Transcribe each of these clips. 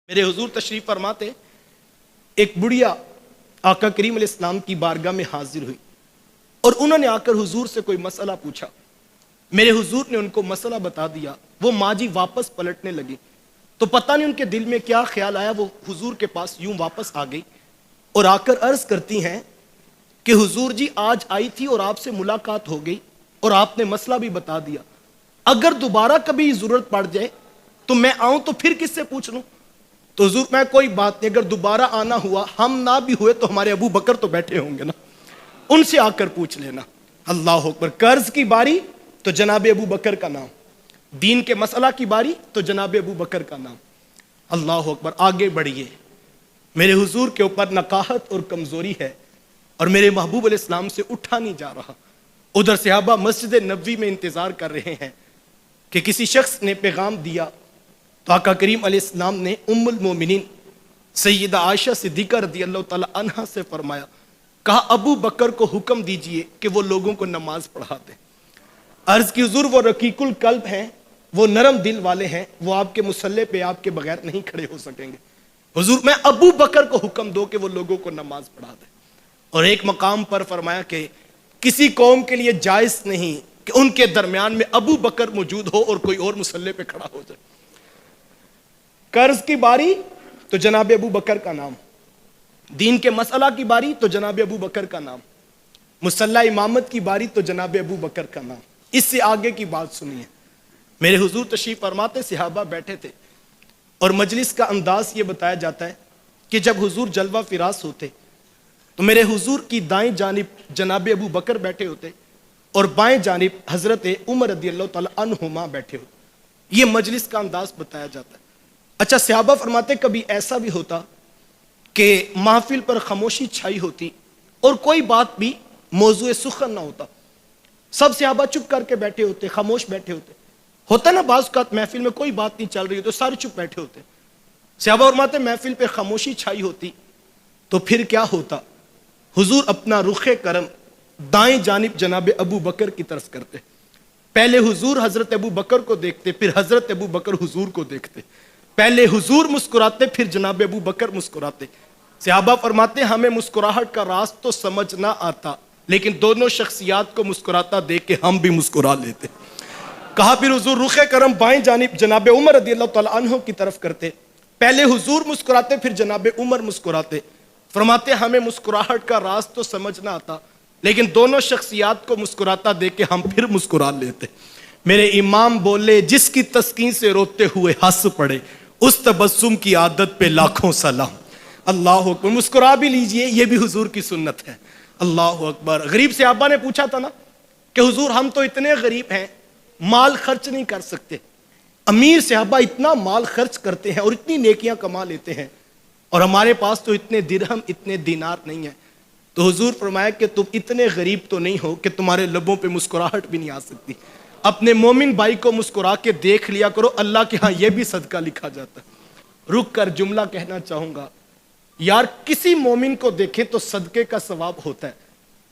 میرے حضور تشریف فرماتے ایک بڑھیا آقا کریم علیہ السلام کی بارگاہ میں حاضر ہوئی اور انہوں نے آ کر حضور سے کوئی مسئلہ پوچھا. میرے حضور نے ان کو مسئلہ بتا دیا. وہ ماں جی واپس پلٹنے لگی تو پتہ نہیں ان کے دل میں کیا خیال آیا, وہ حضور کے پاس یوں واپس آ گئی اور آ کر عرض کرتی ہیں کہ حضور جی آج آئی تھی اور آپ سے ملاقات ہو گئی اور آپ نے مسئلہ بھی بتا دیا, اگر دوبارہ کبھی ضرورت پڑ جائے تو میں آؤں تو پھر کس سے پوچھ لوں؟ تو حضور میں کوئی بات نہیں, اگر دوبارہ آنا ہوا, ہم نہ بھی ہوئے تو ہمارے ابو بکر تو بیٹھے ہوں گے نا, ان سے آ کر پوچھ لینا. اللہ اکبر. قرض کی باری تو جناب ابو بکر کا نام, دین کے مسئلہ کی باری تو جناب ابو بکر کا نام. اللہ اکبر. آگے بڑھیے. میرے حضور کے اوپر نقاہت اور کمزوری ہے اور میرے محبوب علیہ السلام سے اٹھا نہیں جا رہا. ادھر صحابہ مسجد نبوی میں انتظار کر رہے ہیں کہ کسی شخص نے پیغام دیا تو آقا کریم علیہ السلام نے ام المومنین سیدہ عائشہ صدیقہ رضی اللہ تعالی عنہا سے فرمایا, کہا ابو بکر کو حکم دیجئے کہ وہ لوگوں کو نماز پڑھا دیں. عرض کی حضور وہ رقیق القلب ہیں, وہ نرم دل والے ہیں, وہ آپ کے مصلی پہ آپ کے بغیر نہیں کھڑے ہو سکیں گے. حضور میں ابو بکر کو حکم دو کہ وہ لوگوں کو نماز پڑھا دیں. اور ایک مقام پر فرمایا کہ کسی قوم کے لیے جائز نہیں کہ ان کے درمیان میں ابو بکر موجود ہو اور کوئی اور مصلی پہ کھڑا ہو جائے. قرض کی باری تو جناب ابو بکر کا نام, دین کے مسئلہ کی باری تو جناب ابو بکر کا نام, مصلی امامت کی باری تو جناب ابو بکر کا نام. اس سے آگے کی بات سنیے. میرے حضور تشریف فرماتے, صحابہ بیٹھے تھے اور مجلس کا انداز یہ بتایا جاتا ہے کہ جب حضور جلوہ فراز ہوتے تو میرے حضور کی دائیں جانب جناب ابو بکر بیٹھے ہوتے اور بائیں جانب حضرت عمر رضی اللہ تعالی عنہما بیٹھے ہوتے. یہ مجلس کا انداز بتایا جاتا ہے. اچھا, صحابہ فرماتے کبھی ایسا بھی ہوتا کہ محفل پر خاموشی چھائی ہوتی اور کوئی بات بھی موضوع سخن نہ ہوتا, سب صحابہ چپ کر کے بیٹھے ہوتے, خاموش بیٹھے ہوتے. ہوتا نا بعض اوقات محفل میں کوئی بات نہیں چل رہی تو سارے چپ بیٹھے ہوتے. صحابہ فرماتے محفل پہ خاموشی چھائی ہوتی تو پھر کیا ہوتا, حضور اپنا رخ کرم دائیں جانب جناب ابو بکر کی طرف کرتے. پہلے حضور حضرت ابو بکر کو دیکھتے, پھر حضرت ابو بکر حضور کو دیکھتے. پہلے حضور مسکراتے, پھر جناب ابو بکر مسکراتے. صحابہ فرماتے ہمیں مسکراہٹ کا راز تو سمجھ نہ آتا, لیکن دونوں شخصیات کو مسکراتا دیکھ کے ہم بھی مسکرا لیتے. کہا پھر حضور رخ کرم بائیں جانب جناب عمر رضی اللہ تعالی عنہ کی طرف کرتے. پہلے حضور مسکراتے, پھر جناب عمر مسکراتے. فرماتے ہمیں مسکراہٹ کا راز تو سمجھ نہ آتا, لیکن دونوں شخصیات کو مسکراتا دیکھ کے ہم پھر مسکرا لیتے. میرے امام بولے جس کی تسکین سے روتے ہوئے ہنس پڑے, اس تبسم کی عادت پہ لاکھوں سلام. اللہ اکبر. مسکرا بھی لیجئے, یہ بھی حضور کی سنت ہے. اللہ اکبر. غریب صحابہ نے پوچھا تھا نا کہ حضور ہم تو اتنے غریب ہیں, مال خرچ نہیں کر سکتے. امیر صحابہ اتنا مال خرچ کرتے ہیں اور اتنی نیکیاں کما لیتے ہیں, اور ہمارے پاس تو اتنے درہم اتنے دینار نہیں ہیں. تو حضور فرمایا کہ تم اتنے غریب تو نہیں ہو کہ تمہارے لبوں پہ مسکراہٹ بھی نہیں آ سکتی. اپنے مومن بھائی کو مسکرا کے دیکھ لیا کرو, اللہ کے ہاں یہ بھی صدقہ لکھا جاتا ہے. رک کر جملہ کہنا چاہوں گا, یار کسی مومن کو دیکھے تو صدقے کا ثواب ہوتا ہے.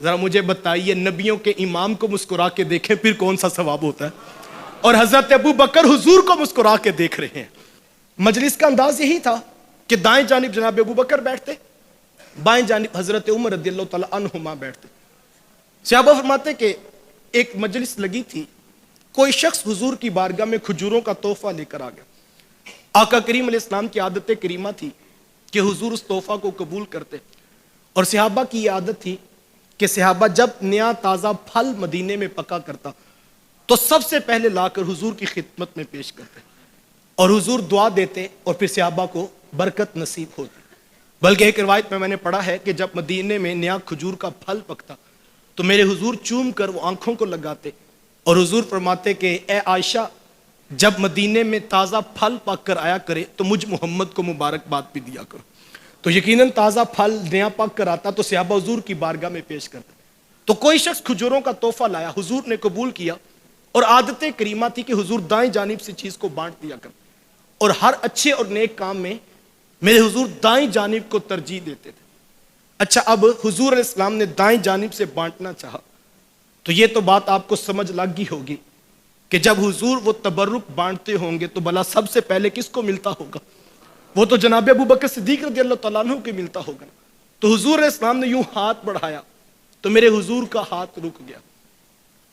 ذرا مجھے بتائیے نبیوں کے امام کو مسکرا کے دیکھیں پھر کون سا ثواب ہوتا ہے؟ اور حضرت ابو بکر حضور کو مسکرا کے دیکھ رہے ہیں. مجلس کا انداز یہی تھا کہ دائیں جانب جناب ابو بکر بیٹھتے, بائیں جانب حضرت عمر رضی اللہ تعالی عنہما بیٹھتے. صحابہ فرماتے کہ ایک مجلس لگی تھی, کوئی شخص حضور کی بارگاہ میں کھجوروں کا تحفہ لے کر آ گیا. آقا کریم علیہ السلام کی عادت کریمہ تھی کہ حضور اس تحفہ کو قبول کرتے, اور صحابہ کی یہ عادت تھی کہ صحابہ جب نیا تازہ پھل مدینے میں پکا کرتا تو سب سے پہلے لا کر حضور کی خدمت میں پیش کرتے, اور حضور دعا دیتے اور پھر صحابہ کو برکت نصیب ہوتی. بلکہ ایک روایت میں نے پڑھا ہے کہ جب مدینے میں نیا کھجور کا پھل پکتا تو میرے حضور چوم کر وہ آنکھوں کو لگاتے اور حضور فرماتے کہ اے عائشہ جب مدینے میں تازہ پھل پک کر آیا کرے تو مجھ محمد کو مبارکباد بھی دیا کرو. تو یقیناً تازہ پھل نیا پک کر آتا تو صحابہ حضور کی بارگاہ میں پیش کرتے. تو کوئی شخص کھجوروں کا تحفہ لایا, حضور نے قبول کیا, اور عادت کریمہ تھی کہ حضور دائیں جانب سے چیز کو بانٹ دیا کر, اور ہر اچھے اور نیک کام میں میرے حضور دائیں جانب کو ترجیح دیتے تھے. اچھا, اب حضور علیہ السلام نے دائیں جانب سے بانٹنا چاہا تو یہ تو بات آپ کو سمجھ لگ گئی ہوگی کہ جب حضور وہ تبرک بانٹتے ہوں گے تو بھلا سب سے پہلے کس کو ملتا ہوگا؟ وہ تو جناب ابو بکر صدیق رضی اللہ تعالیٰ عنہ کو ملتا ہوگا. تو حضور علیہ السلام نے یوں ہاتھ بڑھایا تو میرے حضور کا ہاتھ رک گیا.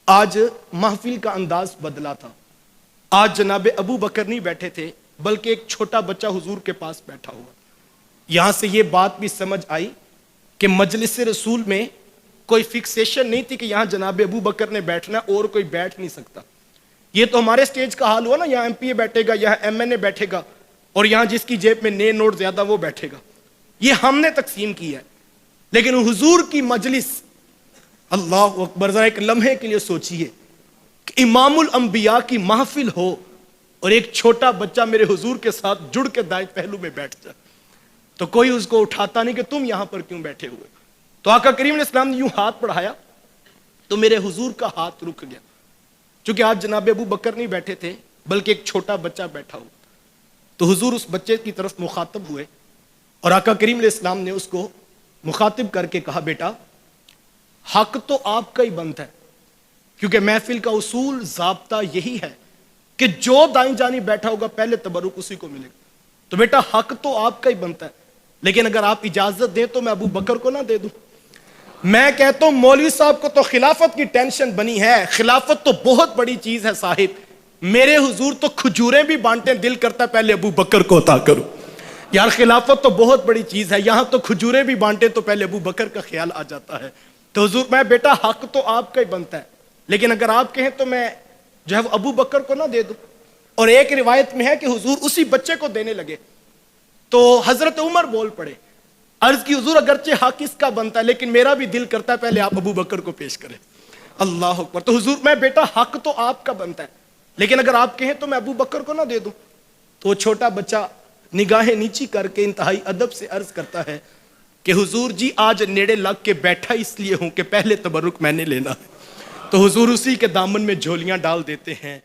آج محفل کا انداز بدلا تھا. آج جناب ابو بکر نہیں بیٹھے تھے بلکہ ایک چھوٹا بچہ حضور کے پاس بیٹھا ہوا. یہاں سے یہ بات بھی سمجھ آئی کہ مجلس رسول میں کوئی فکسیشن نہیں تھی کہ یہاں جناب ابو بکر نے بیٹھنا اور کوئی بیٹھ نہیں سکتا. یہ تو ہمارے سٹیج کا حال ہوا نا, یہاں ایم پی اے بیٹھے گا, یہاں ایم این اے بیٹھے گا, اور یہاں جس کی جیب میں نئے نوٹ زیادہ وہ بیٹھے گا. یہ ہم نے تقسیم کی ہے. لیکن حضور کی مجلس, اللہ اکبر, ذرا ایک لمحے کے لیے سوچئے کہ امام الانبیاء کی محفل ہو اور ایک چھوٹا بچہ میرے حضور کے ساتھ جڑ کے دائیں پہلو میں بیٹھ جائے تو کوئی اس کو اٹھاتا نہیں کہ تم یہاں پر کیوں بیٹھے ہوئے. تو آقا کریم علیہ السلام نے یوں ہاتھ بڑھایا تو میرے حضور کا ہاتھ رک گیا. چونکہ آج جناب ابو بکر نہیں بیٹھے تھے بلکہ ایک چھوٹا بچہ بیٹھا ہوا. تو حضور اس بچے کی طرف مخاطب ہوئے اور آقا کریم علیہ السلام نے اس کو مخاطب کر کے کہا, بیٹا حق تو آپ کا ہی بنتا ہے, کیونکہ محفل کا اصول ضابطہ یہی ہے کہ جو دائیں جانب بیٹھا ہوگا پہلے تبرک اسی کو ملے گا. تو بیٹا حق تو آپ کا ہی بنتا ہے, لیکن اگر آپ اجازت دیں تو میں ابو بکر کو نہ دے دوں. میں کہتا ہوں مولوی صاحب کو تو خلافت کی ٹینشن بنی ہے. خلافت تو بہت بڑی چیز ہے صاحب. میرے حضور تو کھجوریں بھی بانٹیں, دل کرتا ہے پہلے ابو بکر کو عطا کرو. یار خلافت تو بہت بڑی چیز ہے, یہاں تو کھجوریں بھی بانٹیں تو پہلے ابو بکر کا خیال آ جاتا ہے. تو حضور میں بیٹا حق تو آپ کا ہی بنتا ہے, لیکن اگر آپ کہیں تو میں جو ہے وہ ابو بکر کو نہ دے دوں. اور ایک روایت میں ہے کہ حضور اسی بچے کو دینے لگے تو حضرت عمر بول پڑے, عرض کی حضور اگرچہ حق اس کا بنتا ہے لیکن میرا بھی دل کرتا ہے پہلے آپ ابو بکر کو پیش کریں. اللہ اکبر. تو حضور میں بیٹا حق تو آپ کا بنتا ہے, لیکن اگر آپ کہیں تو میں ابو بکر کو نہ دے دوں. تو وہ چھوٹا بچہ نگاہیں نیچی کر کے انتہائی ادب سے عرض کرتا ہے کہ حضور جی آج نیڑے لگ کے بیٹھا اس لیے ہوں کہ پہلے تبرک میں نے لینا ہے. تو حضور اسی کے دامن میں جھولیاں ڈال دیتے ہیں.